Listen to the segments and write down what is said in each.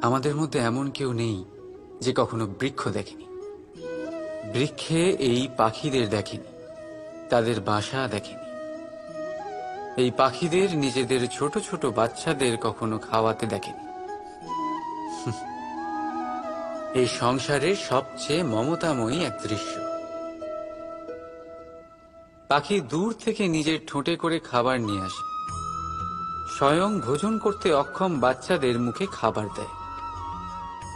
আমাদের মধ্যে এমন কেউ নেই যে কখনো বৃক্ষ দেখেনি। বৃক্ষে এই পাখিদের দেখেনি, তাদের বাসা দেখেনি। এই পাখিদের নিজেদের ছোট ছোট বাচ্চাদের কখনো খাওয়াতে দেখেনি। এই সংসারের সবচেয়ে মমতাময়ী এক দৃশ্য। পাখি দূর থেকে নিজের ঠোঁটে করে খাবার নিয়ে আসে, স্বয়ং ভোজন করতে অক্ষম বাচ্চাদের মুখে খাবার দেয়,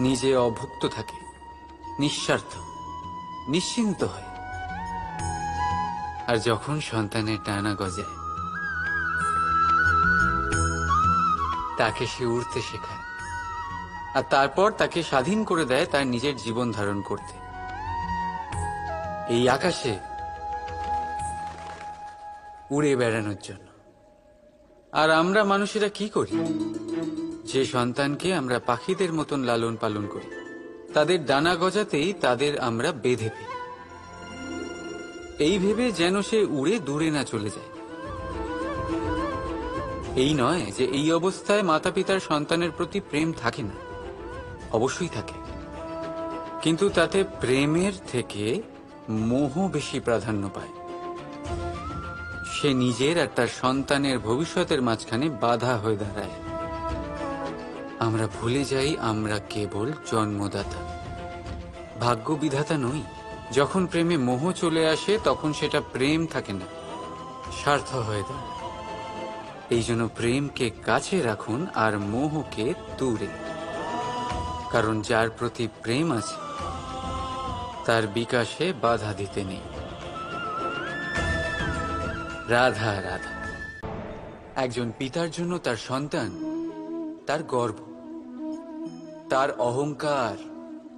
নিজে অভুক্ত থাকে, নিঃস্বার্থ, নিশ্চিন্ত হয়। আর যখন সন্তানের ডানা গজায়, তাকে সে উড়তে শেখায়, আর তারপর তাকে স্বাধীন করে দেয় তার নিজের জীবন ধারণ করতে। এই আকাশে উড়ে বেড়ানোর জন্য। আর আমরা মানুষেরা কি করি? যে সন্তানকে আমরা পাখিদের মতন লালন পালন করি, তাদের ডানা গজাতেই তাদের আমরা বেঁধে ফেলি, এই ভেবে যেন সে উড়ে দূরে না চলে যায়। এই নয় যে এই অবস্থায় মাতা পিতার সন্তানের প্রতি প্রেম থাকে না, অবশ্যই থাকে, কিন্তু তাতে প্রেমের থেকে মোহ বেশি প্রাধান্য পায়। সে নিজের আর তার সন্তানের ভবিষ্যতের মাঝখানে বাধা হয়ে দাঁড়ায়। আমরা ভুলে যাই আমরা কেবল জন্মদাতা, ভাগ্য বিধাতা নই। যখন প্রেমে মোহ চলে আসে তখন সেটা প্রেম থাকে না, স্বার্থ হয়ে দাঁড়ায়। এই জন্য প্রেমকে কাছে রাখুন আর মোহকে দূরে, কারণ যার প্রতি প্রেম আছে তার বিকাশে বাধা দিতে নেই। রাধা রাধা। একজন পিতার জন্য তার সন্তান তার গর্ব, তার অহংকার,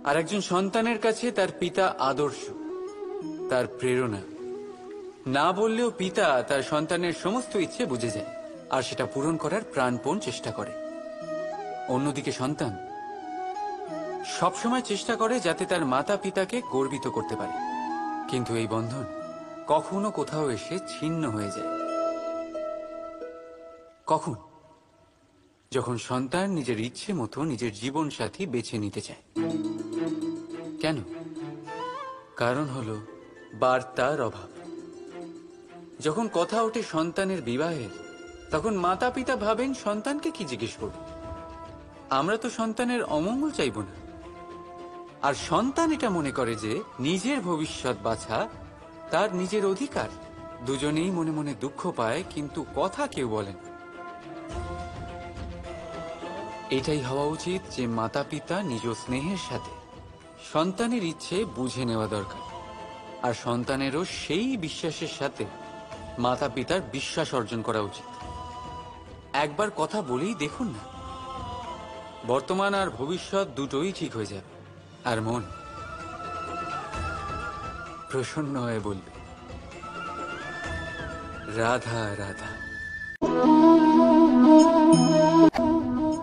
আর একজন সন্তানের কাছে তার পিতা আদর্শ, তার প্রেরণা। না বললেও পিতা তার সন্তানের সমস্ত ইচ্ছে বুঝে যায় আর সেটা পূরণ করার প্রাণপণ চেষ্টা করে। অন্যদিকে সন্তান সবসময় চেষ্টা করে যাতে তার মাতা পিতাকে গর্বিত করতে পারে, কিন্তু এই বন্ধন কখনো কোথাও এসে ছিন্ন হয়ে যায়। কখন? যখন সন্তান নিজের ইচ্ছে মতো নিজের জীবন সাথী বেছে নিতে চায়। কেন? কারণ হলো বার্তার অভাব। যখন কথা ওঠে সন্তানের বিবাহের, তখন মাতা পিতা ভাবেন সন্তানকে কি জিজ্ঞেস করব? আমরা তো সন্তানের অমঙ্গল চাইব না। আর সন্তান এটা মনে করে যে নিজের ভবিষ্যৎ বাছা তার নিজের অধিকার। দুজনেই মনে মনে দুঃখ পায়, কিন্তু কথা কেউ বলে না। এটাই হওয়া উচিত যে মাতা পিতা নিজ স্নেহের সাথে সন্তানের ইচ্ছে বুঝে নেওয়া দরকার, আর সন্তানেরও সেই বিশ্বাসের সাথে মাতা পিতার বিশ্বাস অর্জন করা উচিত। একবার কথা বলেই দেখুন না, বর্তমান আর ভবিষ্যৎ দুটোই ঠিক হয়ে যাবে, আর মন প্রসন্ন হয়ে বলবে রাধা রাধা।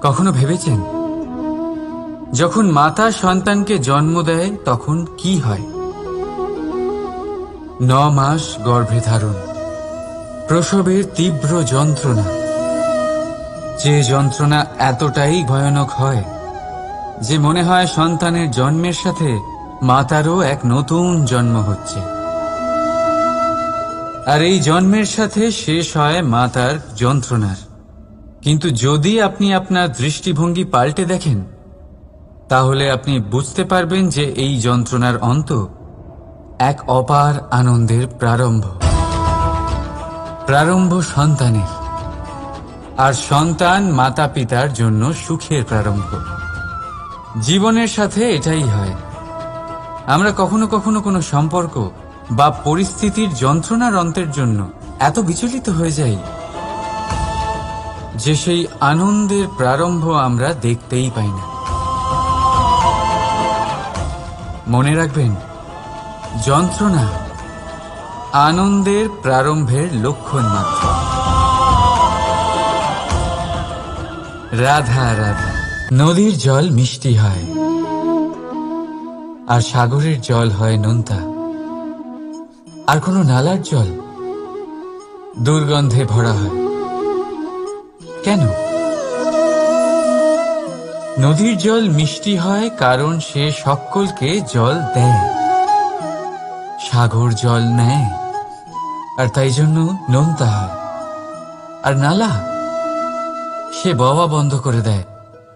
কখনো ভেবেছেন যখন মাতা সন্তানকে জন্ম দেয় তখন কি হয়? 9 মাস গর্ভে ধারণ, প্রসবের তীব্র যন্ত্রণা, যে যন্ত্রণা এতটাই ভয়ানক হয় যে মনে হয় সন্তানের জন্মের সাথে মাতারও এক নতুন জন্ম হচ্ছে। আর এই জন্মের সাথে শেষ হয় মাতার যন্ত্রণার। কিন্তু যদি আপনি আপনার দৃষ্টিভঙ্গি পাল্টে দেখেন, তাহলে আপনি বুঝতে পারবেন যে এই যন্ত্রণার অন্ত এক অপার আনন্দের প্রারম্ভ। প্রারম্ভ সন্তানের, আর সন্তান মাতা পিতার জন্য সুখের প্রারম্ভ। জীবনের সাথে এটাই হয়। আমরা কখনো কখনো কোনো সম্পর্ক বা পরিস্থিতির যন্ত্রণার অন্তের জন্য এত বিচলিত হয়ে যাই যে সেই আনন্দের প্রারম্ভ আমরা দেখতেই পাই না। মনে রাখবেন, যন্ত্রণা আনন্দের প্রারম্ভের লক্ষণ মাত্র। রাধা রাধা। নদীর জল মিষ্টি হয় আর সাগরের জল হয় নোনতা, আর কোনো নালার জল দুর্গন্ধে ভরা হয়। কেন? নদীর জল মিষ্টি হয় কারণ সে সকলকে জল দেয়, সাগর জল নেয় আর তাই জন্য নোনতা হয়। আর নালা সে বওয়া বন্ধ করে দেয়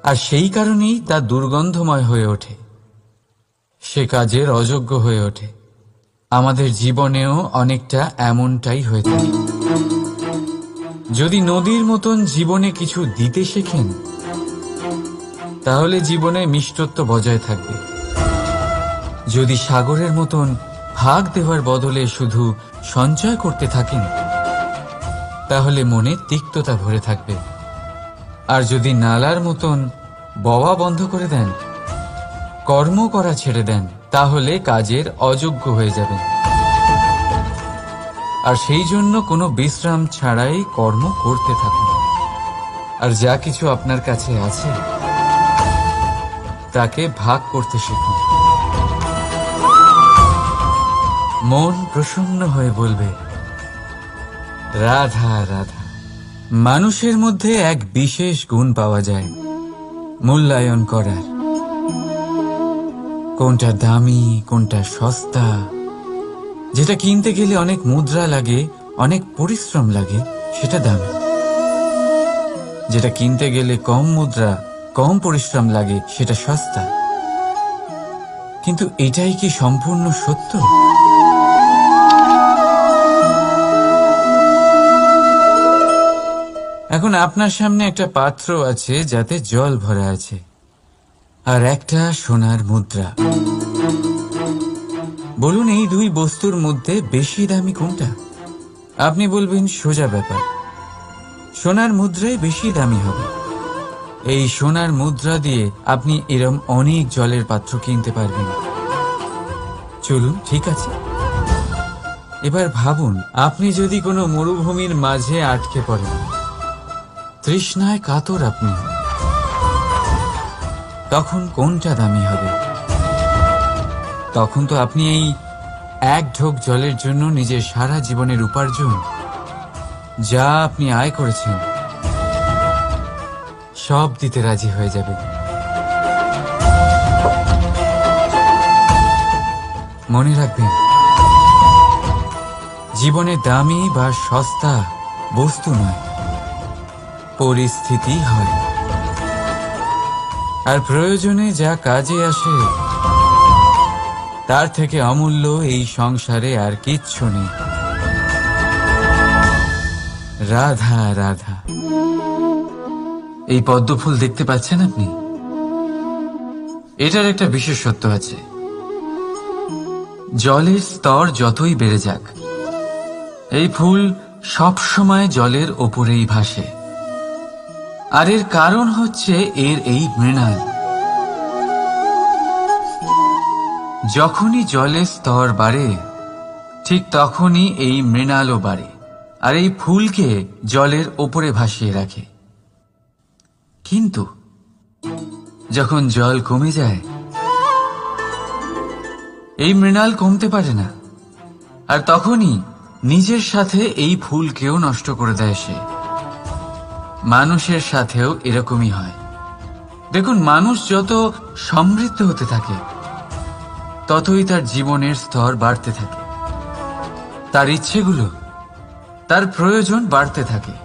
আর সেই কারণেই তা দুর্গন্ধময় হয়ে ওঠে, সে কাজের অযোগ্য হয়ে ওঠে। আমাদের জীবনেও অনেকটা এমনটাই হয়ে থাকে। যদি নদীর মতন জীবনে কিছু দিতে শেখেন তাহলে জীবনে মিষ্টত্ব বজায় থাকবে। যদি সাগরের মতন ভাগ দেওয়ার বদলে শুধু সঞ্চয় করতে থাকেন তাহলে মনে তিক্ততা ভরে থাকবে। আর যদি নালার মতন বওয়া বন্ধ করে দেন, কর্ম করা ছেড়ে দেন, তাহলে কাজের অযোগ্য হয়ে যাবেন। আর সেই জন্য কোনো বিশ্রাম ছাড়াই কর্ম করতে থাকুন। আর যা কিছু আপনার কাছে আছে তাকে ভাগ করতে শিখুন। মন প্রসন্ন হয়ে বলবে, রাধা রাধা। মানুষের মধ্যে এক বিশেষ গুণ পাওয়া যায়, মূল্যায়ন করার। কোনটা দামি, কোনটা সস্তা, যেটা কিনতে গেলে অনেক মুদ্রা লাগে, অনেক পরিশ্রম লাগে, সেটা দামি। যেটা কিনতে গেলে কম মুদ্রা, কম পরিশ্রম লাগে, সেটা সস্তা। কিন্তু এটাই কি সম্পূর্ণ সত্য? এখন আপনার সামনে একটা পাত্র আছে যাতে জল ভরা আছে, আর একটা সোনার মুদ্রা। বলুন, এই দুই বস্তুর মধ্যে বেশি দামি কোনটা? আপনি বলবেন সোজা ব্যাপার, সোনার মুদ্রাই বেশি দামি হবে। এই সোনার মুদ্রা দিয়ে আপনি এরম অনেক জলের পাত্র কিনতে পারবেন। চলুন, ঠিক আছে। এবার ভাবুন, আপনি যদি কোনো মরুভূমির মাঝে আটকে পড়েন, তৃষ্ণায় কাতর আপনি, তখন কোনটা দামি হবে? তখন তো আপনি এই এক ঢোক জলের জন্য নিজের সারা জীবনের উপার্জন, যা আপনি আয় করেছেন, সব দিতে রাজি হয়ে যাবে। মনে রাখবেন, জীবনে দামি বা সস্তা বস্তু নয়, পরিস্থিতি হয়। আর প্রয়োজনে যা কাজে আসে তার থেকে অমূল্য এই সংসারে আর কিচ্ছু নেই। রাধা রাধা। এই পদ্মফুল দেখতে পাচ্ছেন আপনি? এটার একটা বিশেষত্ব আছে। জলের স্তর যতই বেড়ে যাক, এই ফুল সবসময় জলের ওপরেই ভাসে। আর এর কারণ হচ্ছে এর এই মৃণাল। যখনই জলের স্তর বাড়ে, ঠিক তখনই এই মৃণালও বাড়ে, আর এই ফুলকে জলের ওপরে ভাসিয়ে রাখে। কিন্তু যখন জল কমে যায়, এই মৃণাল কমতে পারে না, আর তখনই নিজের সাথে এই ফুলকেও নষ্ট করে দেয় সে। মানুষের সাথেও এরকমই হয়। দেখুন, মানুষ যত সমৃদ্ধ হতে থাকে ততই তার জীবনের স্তর বাড়তে থাকে, তার ইচ্ছেগুলো, তার প্রয়োজন বাড়তে থাকে।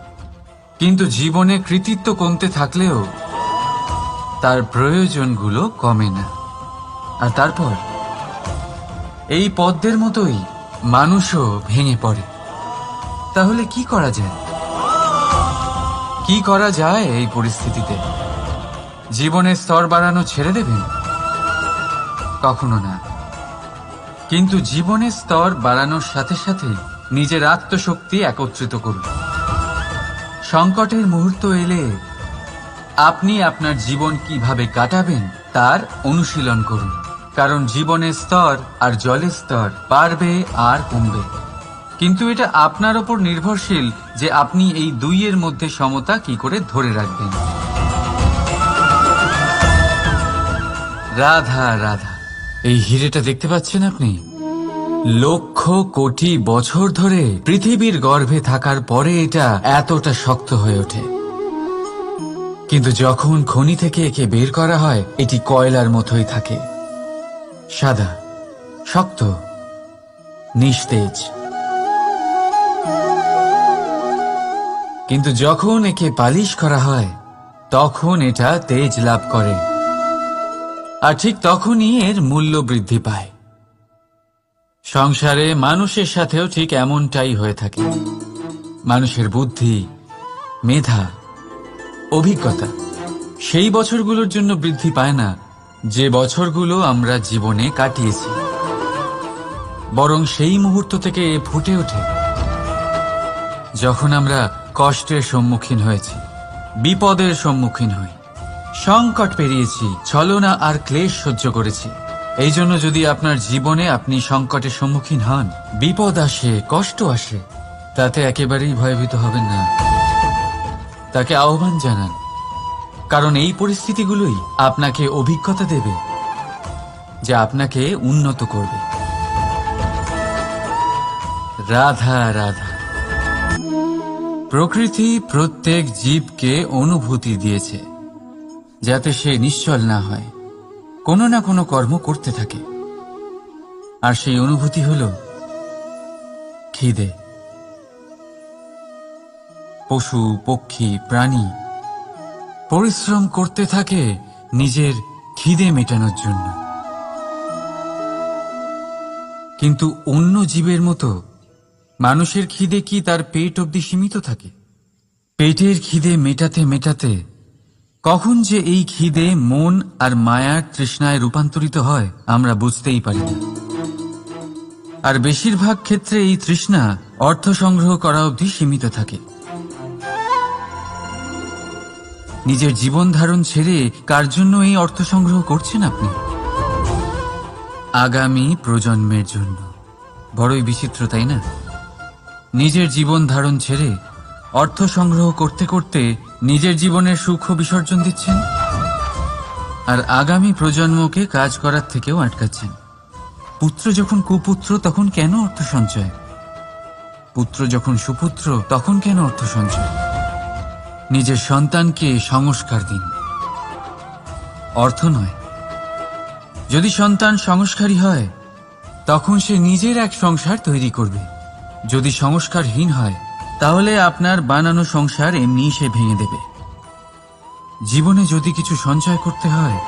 কিন্তু জীবনে কৃতিত্ব কমতে থাকলেও তার প্রয়োজনগুলো কমে না। আর তারপর এই পদ্মের মতোই মানুষও ভেঙে পড়ে। তাহলে কি করা যায়? কি করা যায় এই পরিস্থিতিতে? জীবনের স্তর বাড়ানো ছেড়ে দেবেন? কখনো না। কিন্তু জীবনের স্তর বাড়ানোর সাথে সাথে নিজের আত্মশক্তি একত্রিত করুন। সংকটের মুহূর্ত এলে আপনি আপনার জীবন কিভাবে কাটাবেন তার অনুশীলন করুন। কারণ জীবনের স্তর আর জলের স্তর বাড়বে আর কমবে, কিন্তু এটা আপনার ওপর নির্ভরশীল যে আপনি এই দুইয়ের মধ্যে সমতা কি করে ধরে রাখবেন। রাধা রাধা। এই হিরেটা দেখতে পাচ্ছেন আপনি? লক্ষ কোটি বছর ধরে পৃথিবীর গর্ভে থাকার পরে এটা এতটা শক্ত হয়ে ওঠে। কিন্তু যখন খনি থেকে একে বের করা হয় এটি কয়লার মতোই থাকে, সাদা, শক্ত, নিস্তেজ। কিন্তু যখন একে পালিশ করা হয় তখন এটা তেজ লাভ করে, আর ঠিক তখনই এর মূল্য বৃদ্ধি পায়। সংসারে মানুষের সাথেও ঠিক এমনটাই হয়ে থাকে। মানুষের বুদ্ধি, মেধা, অভিজ্ঞতা সেই বছরগুলোর জন্য বৃদ্ধি পায় না যে বছরগুলো আমরা জীবনে কাটিয়েছি, বরং সেই মুহূর্ত থেকে ফুটে ওঠে যখন আমরা কষ্টের সম্মুখীন হয়েছি, বিপদের সম্মুখীন হই, সংকট পেরিয়েছি, ছলনা আর ক্লেশ সহ্য করেছি। এই জন্য যদি আপনার জীবনে আপনি সংকটের সম্মুখীন হন, বিপদ আসে, কষ্ট আসে, তাতে একেবারেই ভয়ভীত হবেন না। তাকে আহ্বান জানান, কারণ এই পরিস্থিতিগুলোই আপনাকে অভিজ্ঞতা দেবে যা আপনাকে উন্নত করবে। রাধা রাধা। প্রকৃতি প্রত্যেক জীবকে অনুভূতি দিয়েছে যাতে সে নিশ্চল না হয়, কোনো না কোনো কর্ম করতে থাকে। আর সেই অনুভূতি হল খিদে। পশু, পক্ষী, প্রাণী পরিশ্রম করতে থাকে নিজের খিদে মেটানোর জন্য। কিন্তু অন্য জীবের মতো মানুষের খিদে কি তার পেট অবধি সীমিত থাকে? পেটের খিদে মেটাতে মেটাতে কখন যে এই খিদে মন আর মায়ার তৃষ্ণায় রূপান্তরিত হয় আমরা বুঝতেই পারি না। আর বেশিরভাগ ক্ষেত্রে এই তৃষ্ণা অর্থ সংগ্রহ করা অবধি সীমিত থাকে। নিজের জীবন ধারণ ছেড়ে কার জন্য এই অর্থ সংগ্রহ করছেন আপনি? আগামী প্রজন্মের জন্য। বড়ই বিচিত্র, তাই না? নিজের জীবন ধারণ ছেড়ে অর্থ সংগ্রহ করতে করতে নিজের জীবনের সুখ বিসর্জন দিচ্ছেন, আর আগামী প্রজন্মকে কাজ করার থেকেও আটকাচ্ছেন। পুত্র যখন কুপুত্র তখন কেন অর্থ সঞ্চয়? পুত্র যখন সুপুত্র তখন কেন অর্থ সঞ্চয়? নিজের সন্তানকে সংস্কার দিন, অর্থ নয়। যদি সন্তান সংস্কারী হয় তখন সে নিজের এক সংসার তৈরি করবে। যদি সংস্কারহীন হয় তাহলে আপনার বানানো সংসার এমনি সে ভেঙে দেবে। জীবনে যদি কিছু সঞ্চয় করতে হয়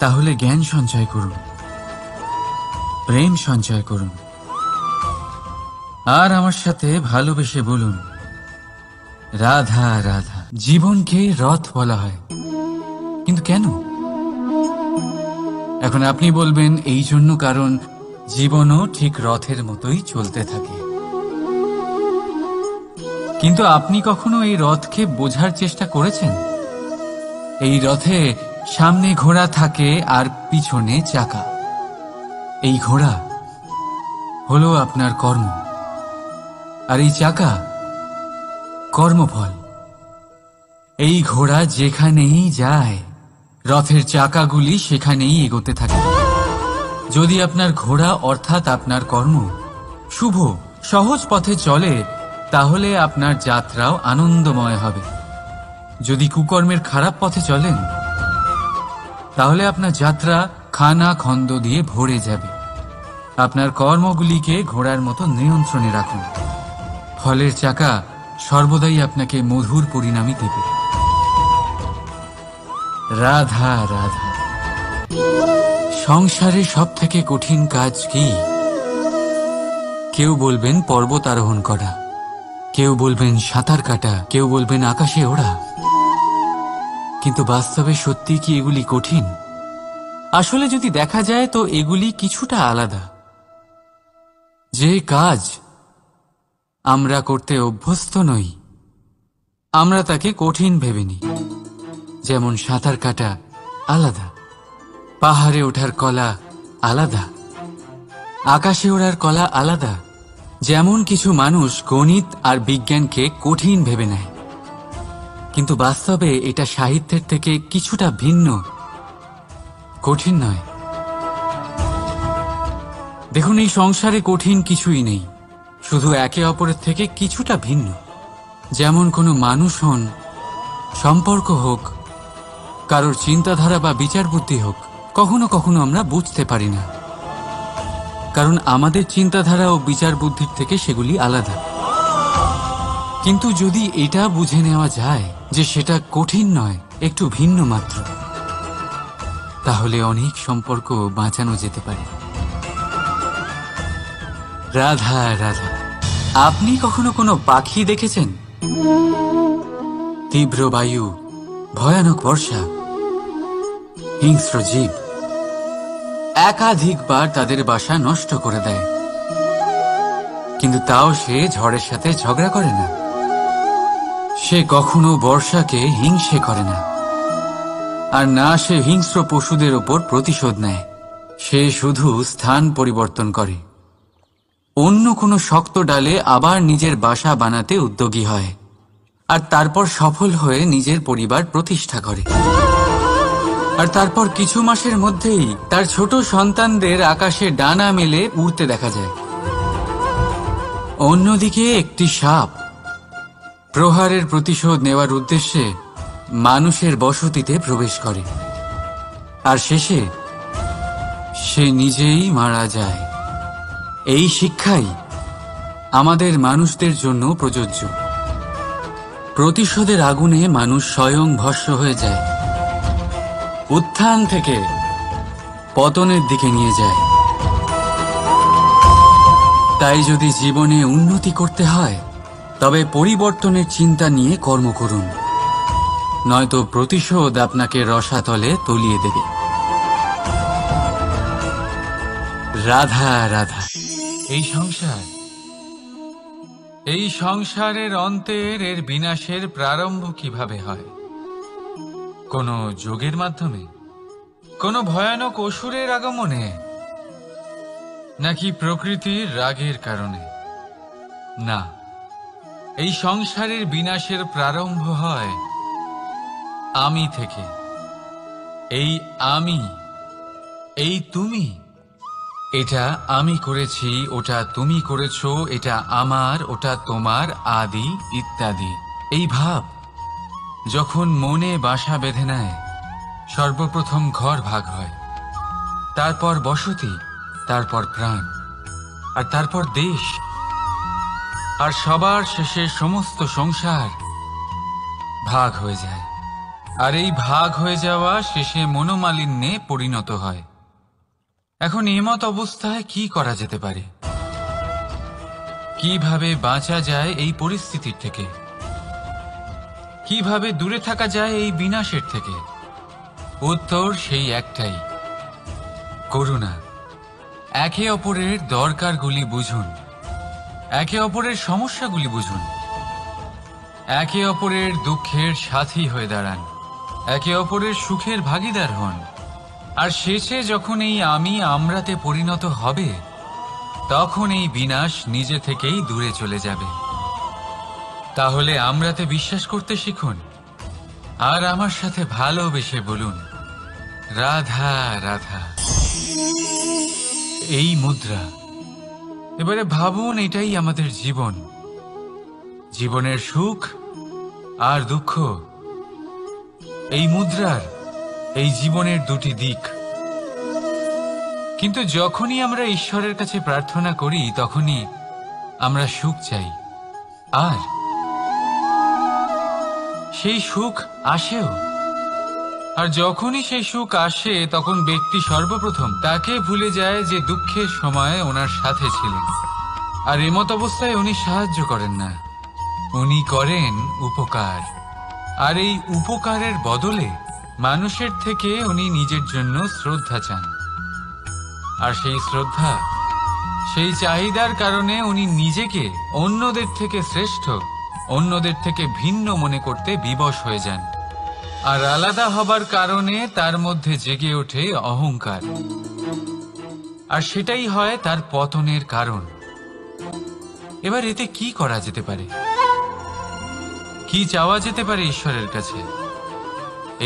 তাহলে জ্ঞান সঞ্চয় করুন, প্রেম সঞ্চয় করুন, আর আমার সাথে ভালোবেসে বলুন রাধা রাধা। জীবনকে রথ বলা হয়, কিন্তু কেন? এখন আপনি বলবেন এই জন্য কারণ জীবনও ঠিক রথের মতোই চলতে থাকে। কিন্তু আপনি কখনো এই রথকে বোঝার চেষ্টা করেছেন? এই রথে সামনে ঘোড়া থাকে আর পিছনে চাকা। এই ঘোড়া হলো আপনার কর্ম, আর এই চাকা কর্মফল। এই ঘোড়া যেখানেই যায় রথের চাকাগুলি সেখানেই এগোতে থাকে। যদি আপনার ঘোড়া অর্থাৎ আপনার কর্ম শুভ সহজ পথে চলে তাহলে আপনার যাত্রাও আনন্দময় হবে। যদি কুকর্মের খারাপ পথে চলেন তাহলে আপনার যাত্রা খানা খন্দ দিয়ে ভরে যাবে। আপনার কর্মগুলিকে ঘোড়ার মতো নিয়ন্ত্রণে রাখুন। ফলের চাকা সর্বদাই আপনাকে মধুর পরিণামই দেবে। রাধা রাধা। সংসারে সব থেকে কঠিন কাজ কি? কেউ বলবেন পর্বত আরোহণ করা, কেউ বলবেন সাঁতার কাটা, কেউ বলবেন আকাশে ওড়া। কিন্তু বাস্তবে সত্যি কি এগুলি কঠিন? আসলে যদি দেখা যায় তো এগুলি কিছুটা আলাদা। যে কাজ আমরা করতে অভ্যস্ত নই আমরা তাকে কঠিন ভেবে নিই। যেমন সাঁতার কাটা আলাদা, পাহাড়ে ওঠার কলা আলাদা, আকাশে ওড়ার কলা আলাদা। যেমন কিছু মানুষ গণিত আর বিজ্ঞানকে কঠিন ভেবে নেয়, কিন্তু বাস্তবে এটা সাহিত্যের থেকে কিছুটা ভিন্ন, কঠিন নয়। দেখুন, এই সংসারে কঠিন কিছুই নেই, শুধু একে অপরের থেকে কিছুটা ভিন্ন। যেমন কোনো মানুষ হন সম্পর্ক হোক, কারোর চিন্তাধারা বা বিচার বুদ্ধি হোক, কখনো কখনো আমরা বুঝতে পারি না, কারণ আমাদের চিন্তাধারা ও বিচার বুদ্ধির থেকে সেগুলি আলাদা। কিন্তু যদি এটা বুঝে নেওয়া যায় যে সেটা কঠিন নয়, একটু ভিন্ন মাত্র, তাহলে অনেক সম্পর্ক বাঁচানো যেতে পারে। রাধা রাধা। আপনি কখনো কোনো পাখি দেখেছেন? তীব্র বায়ু, ভয়ানক বর্ষা, হিংস্র জীব একাধিকবার তাদের বাসা নষ্ট করে দেয়, কিন্তু তাও সে ঝড়ের সাথে ঝগড়া করে না। সে কখনো বর্ষাকে হিংসে করে না, আর না সে হিংস্র পশুদের ওপর প্রতিশোধ নেয়। সে শুধু স্থান পরিবর্তন করে, অন্য কোনো শক্ত ডালে আবার নিজের বাসা বানাতে উদ্যোগী হয়, আর তারপর সফল হয়ে নিজের পরিবার প্রতিষ্ঠা করে। আর তারপর কিছু মাসের মধ্যেই তার ছোট সন্তানদের আকাশে ডানা মেলে উড়তে দেখা যায়। অন্যদিকে একটি সাপ প্রহারের প্রতিশোধ নেওয়ার উদ্দেশ্যে মানুষের বসতিতে প্রবেশ করে, আর শেষে সে নিজেই মারা যায়। এই শিক্ষাই আমাদের মানুষদের জন্য প্রযোজ্য। প্রতিশোধের আগুনে মানুষ স্বয়ং ভস্ম হয়ে যায়, উত্থান থেকে পতনের দিকে নিয়ে যায়। তাই যদি জীবনে উন্নতি করতে হয়, তবে পরিবর্তনের চিন্তা নিয়ে কর্ম করুন, নয়তো প্রতিশোধ আপনাকে রসাতলে তলিয়ে দেবে। রাধা রাধা। এই সংসারের অন্তের এর বিনাশের প্রারম্ভ কিভাবে হয়? কোন যোগের মাধ্যমে, কোন ভয়ানক অসুরের আগমনে, নাকি প্রকৃতির রাগের কারণে? না, এই সংসারের বিনাশের প্রারম্ভ হয় আমি থেকে। এই আমি, এই তুমি, এটা আমি করেছি, ওটা তুমি করেছো, এটা আমার, ওটা তোমার, আদি ইত্যাদি। এই ভাব যখন মনে বাসা বেঁধে নেয়, সর্বপ্রথম ঘর ভাগ হয়, তারপর বসতি, তারপর প্রাণ, আর তারপর দেশ, আর সবার শেষে সমস্ত সংসার ভাগ হয়ে যায়। আর এই ভাগ হয়ে যাওয়া শেষে মনোমালিন্যে পরিণত হয়। এখন এমত অবস্থায় কি করা যেতে পারে? কিভাবে বাঁচা যায় এই পরিস্থিতির থেকে? কিভাবে দূরে থাকা যায় এই বিনাশের থেকে? উত্তর সেই একটাই, করুণা। একে অপরের দরকারগুলি বুঝুন, একে অপরের সমস্যাগুলি বুঝুন, একে অপরের দুঃখের সাথী হয়ে দাঁড়ান, একে অপরের সুখের ভাগীদার হন। আর শেষে যখন এই আমি আমরাতে পরিণত হবে, তখন এই বিনাশ নিজে থেকেই দূরে চলে যাবে। তাহলে আমরাতে বিশ্বাস করতে শিখুন, আর আমার সাথে ভালোবেসে বলুন, রাধা রাধা। এই মুদ্রা। এবারে ভাবুন, এটাই আমাদের জীবন, জীবনের সুখ আর দুঃখ। এই মুদ্রার, এই জীবনের দুটি দিক। কিন্তু যখনই আমরা ঈশ্বরের কাছে প্রার্থনা করি, তখনই আমরা সুখ চাই, আর সেই সুখ আসেও। আর যখনই সেই সুখ আসে, তখন ব্যক্তি সর্বপ্রথম তাকে ভুলে যায় যে দুঃখের সময় ওনার সাথে ছিলেন। আর এমত অবস্থায় উনি সাহায্য করেন না, উনি করেন উপকার। আর এই উপকারের বদলে মানুষের থেকে উনি নিজের জন্য শ্রদ্ধা চান। আর সেই শ্রদ্ধা, সেই চাহিদার কারণে উনি নিজেকে অন্যদের থেকে শ্রেষ্ঠ, অন্যদের থেকে ভিন্ন মনে করতে বিবশ হয়ে যান। আর আলাদা হবার কারণে তার মধ্যে জেগে ওঠে অহংকার, আর সেটাই হয় তার পতনের কারণ। এবার এতে কি করা যেতে পারে? কি চাওয়া যেতে পারে ঈশ্বরের কাছে?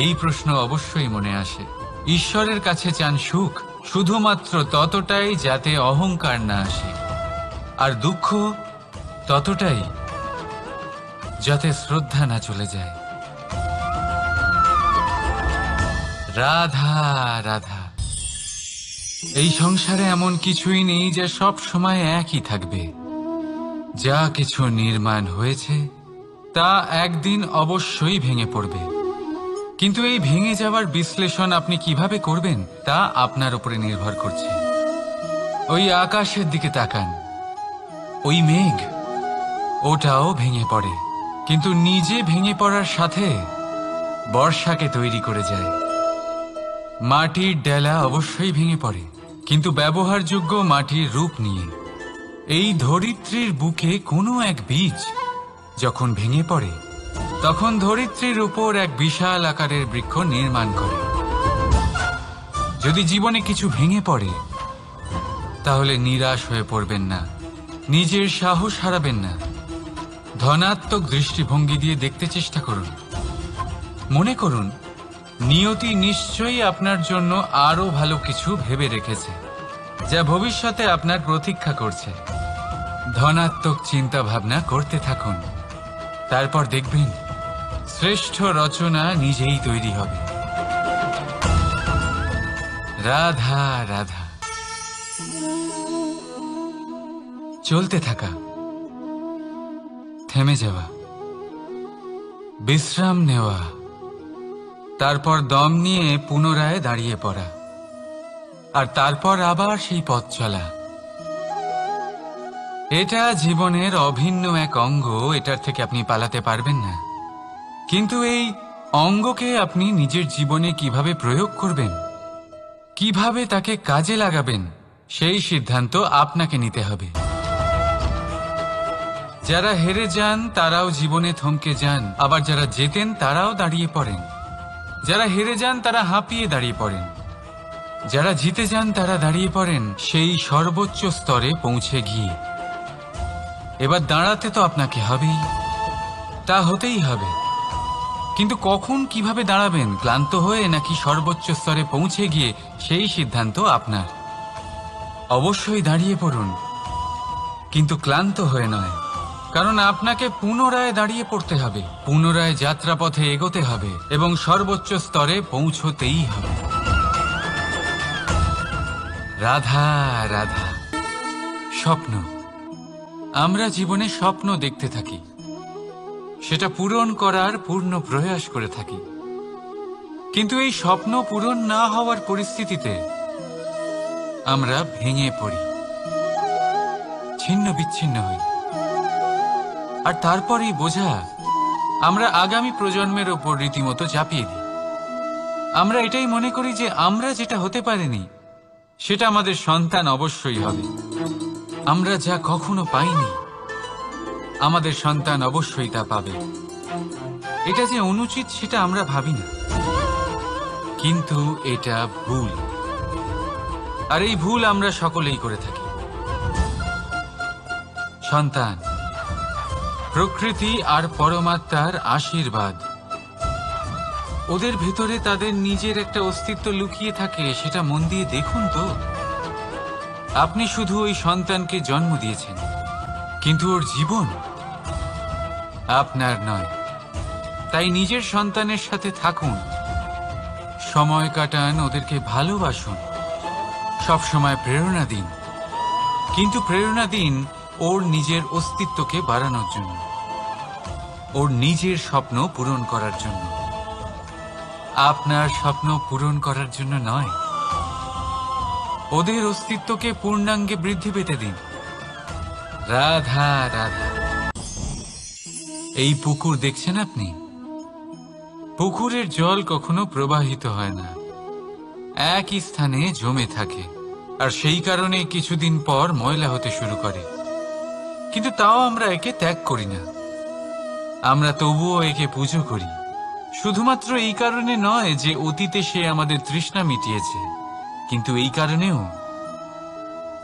এই প্রশ্ন অবশ্যই মনে আসে। ঈশ্বরের কাছে চান সুখ, শুধুমাত্র ততটাই যাতে অহংকার না আসে, আর দুঃখ ততটাই যাতে শ্রদ্ধা না চলে যায়। রাধা রাধা। এই সংসারে এমন কিছুই নেই যা সব সময় একই থাকবে। যা কিছু নির্মাণ হয়েছে তা একদিন অবশ্যই ভেঙে পড়বে, কিন্তু এই ভেঙে যাওয়ার বিশ্লেষণ আপনি কিভাবে করবেন তা আপনার উপরে নির্ভর করছে। ওই আকাশের দিকে তাকান, ওই মেঘ, ওটাও ভেঙে পড়ে, কিন্তু নিজে ভেঙে পড়ার সাথে বর্ষাকে তৈরি করে যায়। মাটির ডেলা অবশ্যই ভেঙে পড়ে, কিন্তু ব্যবহারযোগ্য মাটির রূপ নিয়ে। এই ধরিত্রীর বুকে কোনো এক বীজ যখন ভেঙে পড়ে, তখন ধরিত্রীর উপর এক বিশাল আকারের বৃক্ষ নির্মাণ করে। যদি জীবনে কিছু ভেঙে পড়ে, তাহলে নিরাশ হয়ে পড়বেন না, নিজের সাহস হারাবেন না। ধনাত্মক দৃষ্টিভঙ্গি দিয়ে দেখতে চেষ্টা করুন। মনে করুন, নিয়তি নিশ্চয়ই আপনার জন্য আরো ভালো কিছু ভেবে রেখেছে, যা ভবিষ্যতে আপনার প্রতীক্ষা করছে। ধনাত্মক চিন্তা ভাবনা করতে থাকুন, তারপর দেখবেন শ্রেষ্ঠ রচনা নিজেই তৈরি হবে। রাধা রাধা। চলতে থাকা, থেমে যাওয়া, বিশ্রাম নেওয়া, তারপর দম নিয়ে পুনরায় দাঁড়িয়ে পড়া, আর তারপর আবার সেই পথ চলা। এটা জীবনের অভিন্ন এক অঙ্গ, এটার থেকে আপনি পালাতে পারবেন না। কিন্তু এই অঙ্গকে আপনি নিজের জীবনে কিভাবে প্রয়োগ করবেন, কিভাবে তাকে কাজে লাগাবেন, সেই সিদ্ধান্ত আপনাকে নিতে হবে। যারা হেরে যান তারাও জীবনে থমকে যান, আবার যারা জেতেন তারাও দাঁড়িয়ে পড়েন। যারা হেরে যান তারা হাঁপিয়ে দাঁড়িয়ে পড়েন, যারা জিতে যান তারা দাঁড়িয়ে পড়েন সেই সর্বোচ্চ স্তরে পৌঁছে গিয়ে। এবার দাঁড়াতে তো আপনাকে হবেই, তা হতেই হবে। কিন্তু কখন কিভাবে দাঁড়াবেন, ক্লান্ত হয়ে নাকি সর্বোচ্চ স্তরে পৌঁছে গিয়ে, সেই সিদ্ধান্ত আপনার। অবশ্যই দাঁড়িয়ে পড়ুন, কিন্তু ক্লান্ত হয়ে নয়, কারণ আপনাকে পুনরায় দাঁড়িয়ে পড়তে হবে, পুনরায় যাত্রাপথে এগোতে হবে এবং সর্বোচ্চ স্তরে পৌঁছতেই হবে। রাধা রাধা। স্বপ্ন, আমরা জীবনে স্বপ্ন দেখতে থাকি, সেটা পূরণ করার পূর্ণ প্রয়াস করে থাকি। কিন্তু এই স্বপ্ন পূরণ না হওয়ার পরিস্থিতিতে আমরা ভেঙে পড়ি, ছিন্ন বিচ্ছিন্ন হই, আর তারপর এই বোঝা আমরা আগামী প্রজন্মের ওপর রীতিমতো চাপিয়ে দিই। আমরা এটাই মনে করি যে আমরা যেটা হতে পারিনি সেটা আমাদের সন্তান অবশ্যই হবে। আমরা যা কখনো পাইনি আমাদের সন্তান অবশ্যই তা পাবে। এটা যে অনুচিত সেটা আমরা ভাবি না, কিন্তু এটা ভুল, আর এই ভুল আমরা সকলেই করে থাকি। সন্তান প্রকৃতি আর পরমাত্মার আশীর্বাদ। ওদের ভেতরে তাদের নিজের একটা অস্তিত্ব লুকিয়ে থাকে, সেটা মন দিয়ে দেখুন তো। আপনি শুধু ওই সন্তানকে জন্ম দিয়েছেন, কিন্তু ওর জীবন আপনার নয়। তাই নিজের সন্তানের সাথে থাকুন, সময় কাটান, ওদেরকে ভালোবাসুন, সব সময় প্রেরণা দিন, কিন্তু প্রেরণা দিন ওর নিজের অস্তিত্বকে বাড়ানোর জন্য, ওর নিজের স্বপ্ন পূরণ করার জন্য, আপনার স্বপ্ন পূরণ করার জন্য নয়। ওদের অস্তিত্বকে পূর্ণাঙ্গে বৃদ্ধি পেতে দিন। রাধা রাধা। এই পুকুর দেখছেন আপনি? পুকুরের জল কখনো প্রবাহিত হয় না, একই স্থানে জমে থাকে, আর সেই কারণে কিছুদিন পর ময়লা হতে শুরু করে। কিন্তু তাও আমরা একে ত্যাগ করি না, আমরা তবুও একে পুজো করি। শুধুমাত্র এই কারণে নয় যে অতীতে সে আমাদের তৃষ্ণা মিটিয়েছে, কিন্তু এই কারণেও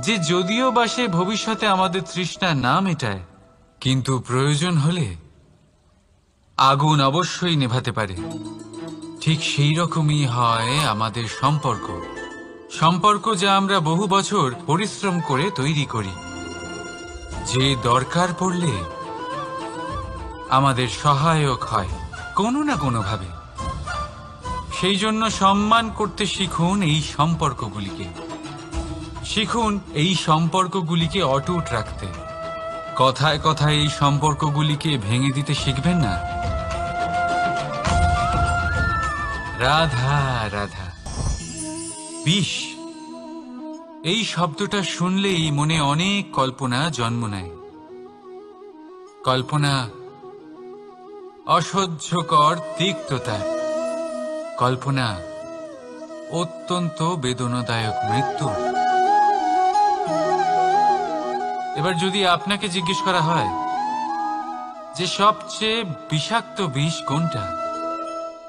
যে যদিও বা সে ভবিষ্যতে আমাদের তৃষ্ণা না মেটায়, কিন্তু প্রয়োজন হলে আগুন অবশ্যই নেভাতে পারে। ঠিক সেই রকমই হয় আমাদের সম্পর্ক, সম্পর্ক যা আমরা বহু বছর পরিশ্রম করে তৈরি করি, যে দরকার পড়লে আমাদের সহায়ক হয় কোনো না কোনোভাবে। সেই জন্য সম্মান করতে শিখুন এই সম্পর্কগুলিকে। শিখুন এই সম্পর্কগুলিকে অটুট রাখতে। কথায় কথায় এই সম্পর্কগুলিকে ভেঙে দিতে শিখবেন না। রাধা রাধা। বিষ, এই শব্দটা শুনলেই মনে অনেক কল্পনা জন্ম নেয়। কল্পনা অসহ্যকর তিক্ততা, কল্পনা অত্যন্ত বেদনাদায়ক মৃত্যু। এবার যদি আপনাকে জিজ্ঞেস করা হয় যে সবচেয়ে বিষাক্ত বিষ কোনটা,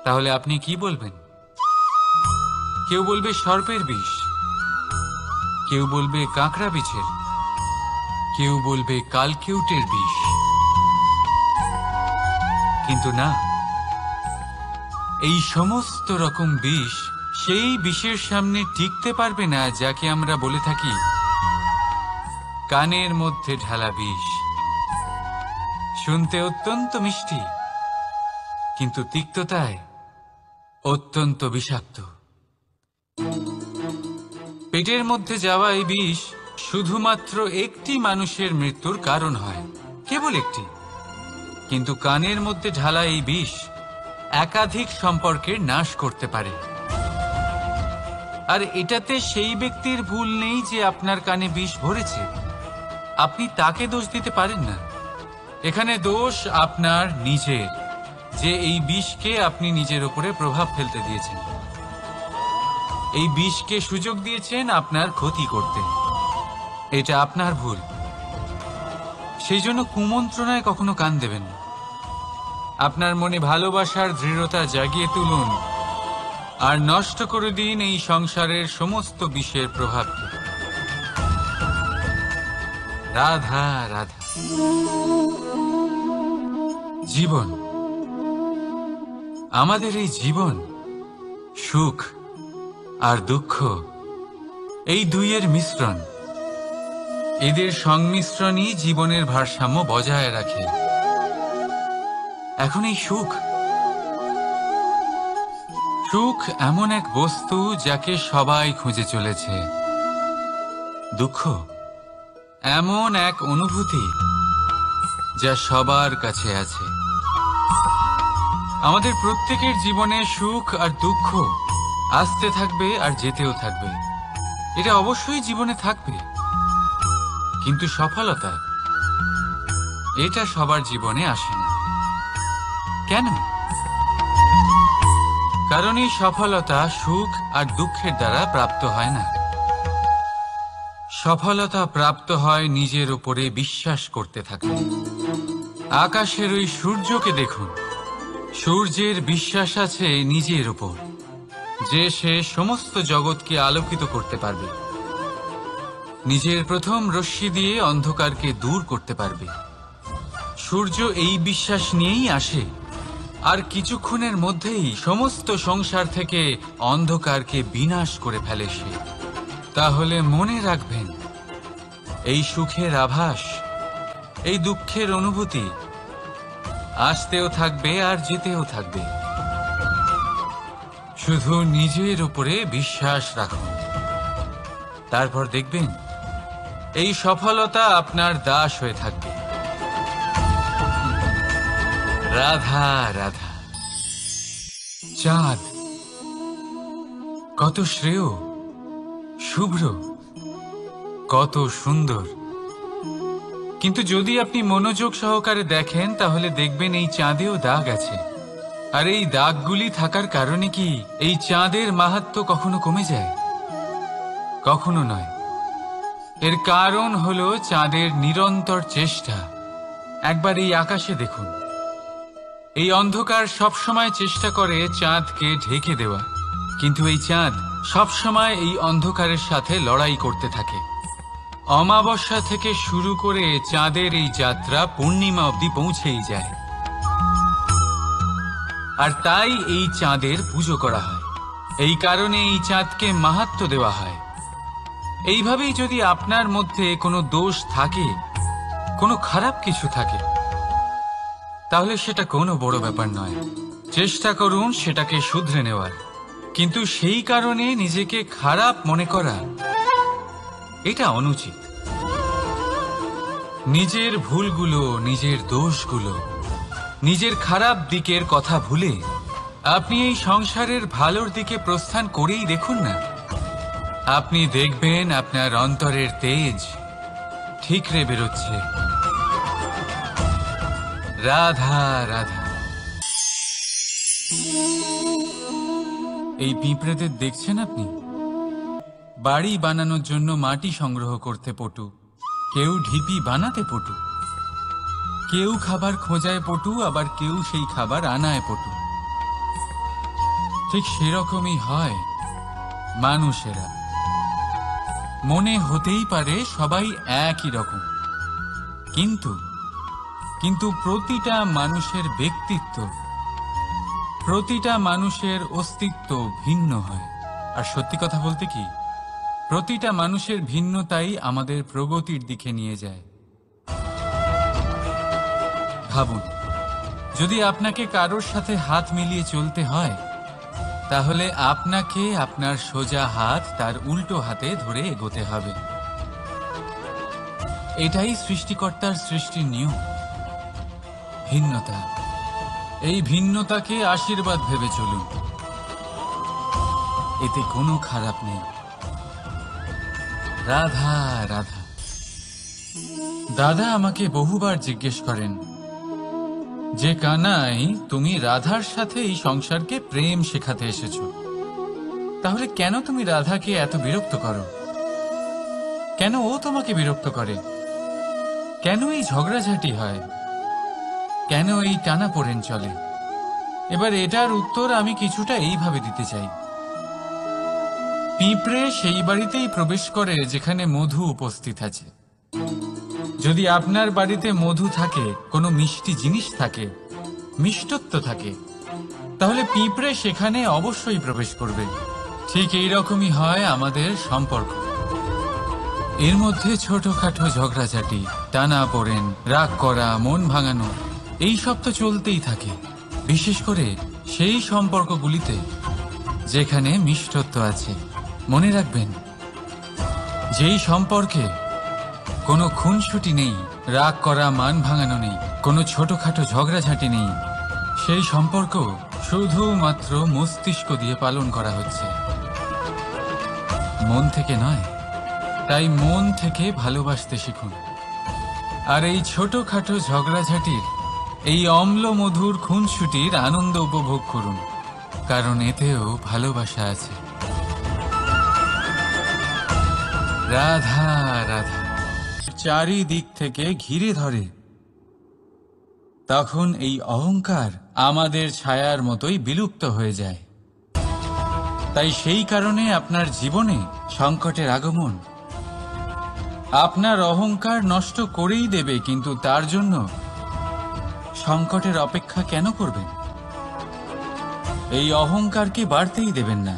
তাহলে আপনি কি বলবেন? কেউ বলবে সর্পের বিষ, কেউ বলবে কাঁকড়া বিছের, কেউ বলবে কালকিউটের বিষ। কিন্তু না, এই সমস্ত রকম বিষ সেই বিষের সামনে টিকতে পারবে না যাকে আমরা বলে থাকি কানের মধ্যে ঢালা বিষ। শুনতে অত্যন্ত মিষ্টি, কিন্তু তিক্ততায় অত্যন্ত বিষাক্ত। পেটের মধ্যে যাওয়া এই বিষ শুধুমাত্র একটি মানুষের মৃত্যুর কারণ হয়, কেবল একটি। কিন্তু কানের মধ্যে ঢালা এই বিষ একাধিক সম্পর্কের নাশ করতে পারে। আর এটাতে সেই ব্যক্তির ভুল নেই যে আপনার কানে বিষ ভরেছে। আপনি তাকে দোষ দিতে পারেন না। এখানে দোষ আপনার নিজের, যে এই বিষকে আপনি নিজের উপরে প্রভাব ফেলতে দিয়েছেন। এই বিষকে সুযোগ দিয়েছেন আপনার ক্ষতি করতে। এটা আপনার ভুল। সেই জন্য কুমন্ত্রণায় কখনো কান দেবেন না। আপনার মনে ভালোবাসার দৃঢ়তা জাগিয়ে তুলুন আর নষ্ট করে দিন এই সংসারের সমস্ত বিষের প্রভাবকে। রাধা রাধা। জীবন, আমাদের এই জীবন সুখ আর দুঃখ, এই দুইয়ের মিশ্রণ। এদের সংমিশ্রণই জীবনের ভারসাম্য বজায় রাখে। এখন এই সুখ, সুখ এমন এক বস্তু যাকে সবাই খুঁজে চলেছে। দুঃখ এমন এক অনুভূতি যা সবার কাছে আছে। আমাদের প্রত্যেকের জীবনে সুখ আর দুঃখ আসতে থাকবে আর যেতেও থাকবে। এটা অবশ্যই জীবনে থাকবে। কিন্তু সফলতা, এটা সবার জীবনে আসে না। কেন? কারণ এই সফলতা সুখ আর দুঃখের দ্বারা প্রাপ্ত হয় না। সফলতা প্রাপ্ত হয় নিজের উপরে বিশ্বাস করতে থাকলে। আকাশের ওই সূর্যকে দেখুন। সূর্যের বিশ্বাস আছে নিজের উপর যে সে সমস্ত জগৎকে আলোকিত করতে পারবে। নিজের প্রথম রশ্মি দিয়ে অন্ধকারকে দূর করতে পারবে। সূর্য এই বিশ্বাস নিয়েই আসে, আর কিছুক্ষণের মধ্যেই সমস্ত সংসার থেকে অন্ধকারকে বিনাশ করে ফেলে সে। তাহলে মনে রাখবেন, এই সুখের আভাস, এই দুঃখের অনুভূতি আসতেও থাকবে আর যেতেও থাকবে। শুধু নিজের উপরে বিশ্বাস রাখুন। তারপর দেখবেন এই সফলতা আপনার দাস হয়ে থাকবে। রাধা রাধা। চাঁদ কত শ্রেয়, শুভ্র, কত সুন্দর। কিন্তু যদি আপনি মনোযোগ সহকারে দেখেন তাহলে দেখবেন এই চাঁদেও দাগ আছে। আর এই দাগগুলি থাকার কারণে কি এই চাঁদের মাহাত্ম্য কখনো কমে যায়? কখনো নয়। এর কারণ হলো চাঁদের নিরন্তর চেষ্টা। একবার এই আকাশে দেখুন। এই অন্ধকার সবসময় চেষ্টা করে চাঁদকে ঢেকে দেওয়া, কিন্তু এই চাঁদ সবসময় এই অন্ধকারের সাথে লড়াই করতে থাকে। অমাবস্যা থেকে শুরু করে চাঁদের এই যাত্রা পূর্ণিমা অবধি পৌঁছেই যায়। আর তাই এই চাঁদের পুজো করা হয়। এই কারণে এই চাঁদকে মাহাত্ম্য দেওয়া হয়। এইভাবেই যদি আপনার মধ্যে কোনো দোষ থাকে, কোনো খারাপ কিছু থাকে, তাহলে সেটা কোনো বড় ব্যাপার নয়। চেষ্টা করুন সেটাকে শুধরে নেওয়ার। কিন্তু সেই কারণে নিজেকে খারাপ মনে করা এটা অনুচিত। নিজের ভুলগুলো, নিজের দোষগুলো, নিজের খারাপ দিকের কথা ভুলে আপনি এই সংসারের ভালোর দিকে প্রস্থান করেই দেখুন না। আপনি দেখবেন আপনার অন্তরের তেজ ঠিকরে বেরোচ্ছে। রাধা রাধা। এই পিঁপড়েদের দেখছেন আপনি? বাড়ি বানানোর জন্য মাটি সংগ্রহ করতে পটু, কেউ ঢিপি বানাতে পটু, কেউ খাবার খোঁজায় পটু, আবার কেউ সেই খাবার আনায় পটু। ঠিক সেরকমই হয় মানুষেরা। মনে হতেই পারে সবাই একই রকম, কিন্তু কিন্তু প্রতিটা মানুষের ব্যক্তিত্ব, প্রতিটা মানুষের অস্তিত্ব ভিন্ন হয়। আর সত্যি কথা বলতে কি, প্রতিটা মানুষের ভিন্নতাই আমাদের প্রগতির দিকে নিয়ে যায়। ভাবুন, যদি আপনাকে কারোর সাথে হাত মিলিয়ে চলতে হয়, তাহলে আপনাকে আপনার সোজা হাত তার উল্টো হাতে ধরে এগোতে হবে। এটাই সৃষ্টিকর্তার সৃষ্টির নিয়ম। ভিন্নতা, এই ভিন্নতাকে আশীর্বাদ ভেবে চলুন, এতে কোনো খারাপ নেই। রাধা রাধা। দাদা আমাকে বহুবার জিজ্ঞেস করেন যে কানাই, তুমি রাধার সাথে এই সংসারকে প্রেম শেখাতে এসেছ, তাহলে কেন তুমি রাধাকে এত বিরক্ত করো? কেন ও তোমাকে বিরক্ত করে? কেন এই ঝগড়াঝাটি হয়? কেন এই টানাপোড়েন চলে? এবার এটার উত্তর আমি কিছুটা এইভাবে দিতে চাই। পিঁপড়ে সেই বাড়িতেই প্রবেশ করে যেখানে মধু উপস্থিত আছে। যদি আপনার বাড়িতে মধু থাকে, কোনো মিষ্টি জিনিস থাকে, মিষ্টত্ব থাকে, তাহলে পিঁপড়ে সেখানে অবশ্যই প্রবেশ করবে। ঠিক এইরকমই হয় আমাদের সম্পর্ক। এর মধ্যে ছোটখাটো ঝগড়াঝাটি, টানাপোড়েন, রাগ করা, মন ভাঙানো, এই সব তো চলতেই থাকে, বিশেষ করে সেই সম্পর্কগুলিতে যেখানে মিষ্টত্ব আছে। মনে রাখবেন, যেই সম্পর্কে কোনো খুনসুটি নেই, রাগ করা, মান ভাঙানো নেই, কোনো ছোটখাটো ঝগড়াঝাটি নেই, সেই সম্পর্ক শুধুমাত্র মস্তিষ্ক দিয়ে পালন করা হচ্ছে, মন থেকে নয়। তাই মন থেকে ভালোবাসতে শিখুন। আর এই ছোটখাটো ঝগড়াঝাটির, এই অম্ল মধুর খুনসুটির আনন্দ উপভোগ করুন, কারণ এতেও ভালোবাসা আছে। রাধা রাধা। চারিদিক থেকে ঘিরে ধরে, তখন এই অহংকার আমাদের ছায়ার মতোই বিলুপ্ত হয়ে যায়। তাই সেই কারণে আপনার জীবনে সংকটের আগমন আপনার অহংকার নষ্ট করেই দেবে, কিন্তু তার জন্য সংকটের অপেক্ষা কেন করবেন? এই অহংকারকে বাড়তেই দেবেন না,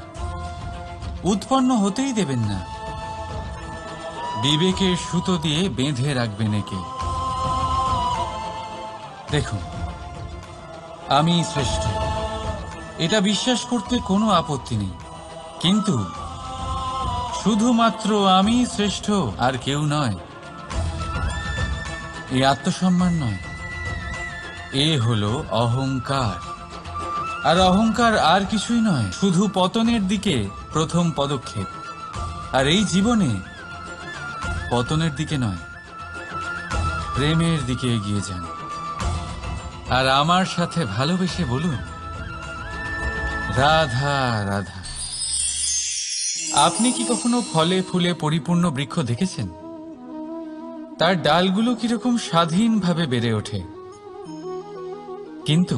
উৎপন্ন হতেই দেবেন না। বিবেকের সুতো দিয়ে বেঁধে রাখবেন একে। দেখুন, আমি শ্রেষ্ঠ, এটা বিশ্বাস করতে কোনো আপত্তি নেই, কিন্তু শুধুমাত্র আমি শ্রেষ্ঠ, আর কেউ নয়। এই আত্মসম্মান নয়, এ হলো অহংকার। আর অহংকার আর কিছুই নয়, শুধু পতনের দিকে প্রথম পদক্ষেপ। আর এই জীবনে পতনের দিকে নয়, প্রেমের দিকে এগিয়ে যান। আর আমার সাথে ভালোবেসে বলুন, রাধা রাধা। আপনি কি কখনো ফলে ফুলে পরিপূর্ণ বৃক্ষ দেখেছেন? তার ডালগুলো কিরকম স্বাধীনভাবে বেড়ে ওঠে, কিন্তু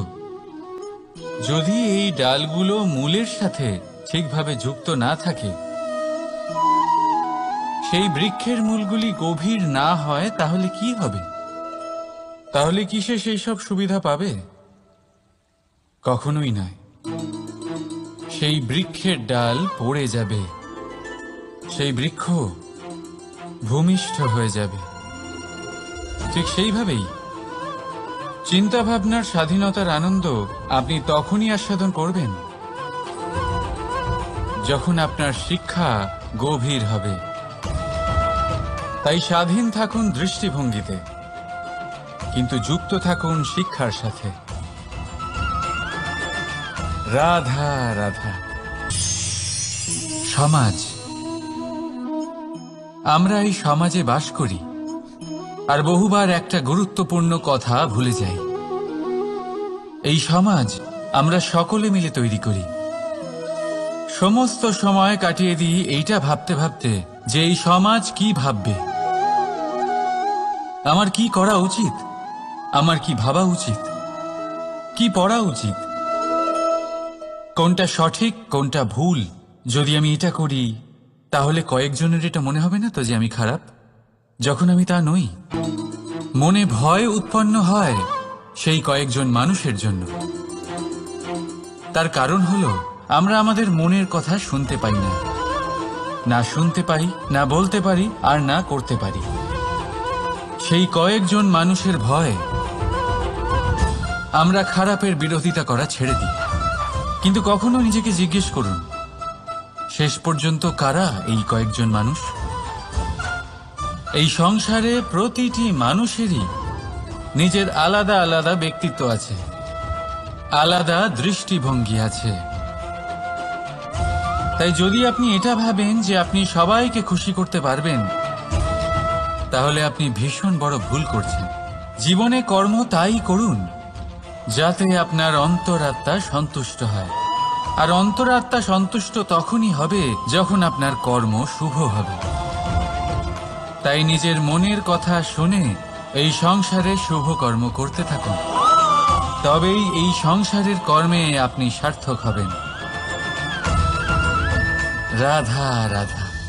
যদি এই ডালগুলো মূলের সাথে ঠিকভাবে যুক্ত না থাকে, সেই বৃক্ষের মূলগুলি গভীর না হয়, তাহলে কি হবে? তাহলে কি সে সেই সব সুবিধা পাবে? কখনোই নয়। সেই বৃক্ষের ডাল পড়ে যাবে, সেই বৃক্ষ ভূমিষ্ঠ হয়ে যাবে। ঠিক সেইভাবেই চিন্তাভাবনার স্বাধীনতার আনন্দ আপনি তখনই আস্বাদন করবেন যখন আপনার শিক্ষা গভীর হবে। তাই স্বাধীন থাকুন দৃষ্টিভঙ্গিতে, কিন্তু যুক্ত থাকুন শিক্ষার সাথে। রাধা রাধা। সমাজ, আমরা এই সমাজে বাস করি আর বহুবার একটা গুরুত্বপূর্ণ কথা ভুলে যাই। এই সমাজ আমরা সকলে মিলে তৈরি করি। সমস্ত সময় কাটিয়ে দিই এইটা ভাবতে ভাবতে যে এই সমাজ কি ভাববে, আমার কি করা উচিত, আমার কি ভাবা উচিত, কি পড়া উচিত, কোনটা সঠিক কোনটা ভুল। যদি আমি এটা করি তাহলে কয়েকজনের এটা মনে হবে না তো যে আমি খারাপ, যখন আমি তা নই। মনে ভয় উৎপন্ন হয় সেই কয়েকজন মানুষের জন্য। তার কারণ হলো আমরা আমাদের মনের কথা শুনতে পাই না, না শুনতে পাই, না বলতে পারি, আর না করতে পারি। সেই কয়েকজন মানুষের ভয় আমরা খারাপের বিরোধিতা করা ছেড়ে দিই। কিন্তু কখনো নিজেকে জিজ্ঞেস করুন, শেষ পর্যন্ত কারা এই কয়েকজন মানুষ? এই সংসারে প্রতিটি মানুষেরই নিজের আলাদা আলাদা ব্যক্তিত্ব আছে, আলাদা দৃষ্টিভঙ্গি আছে। তাই যদি আপনি এটা ভাবেন যে আপনি সবাইকে খুশি করতে পারবেন, তাহলে আপনি ভীষণ বড় ভুল করছেন। জীবনে কর্ম তাই করুন যাতে আপনার অন্তরাত্মা সন্তুষ্ট হয়, আর অন্তরাত্মা সন্তুষ্ট তখনই হবে যখন আপনার কর্ম শুভ হবে। তাই নিজের মনের কথা শুনে এই সংসারে শুভ কর্ম করতে থাকুন, তবেই এই সংসারের কর্মে আপনি সার্থক হবেন। রাধা রাধা।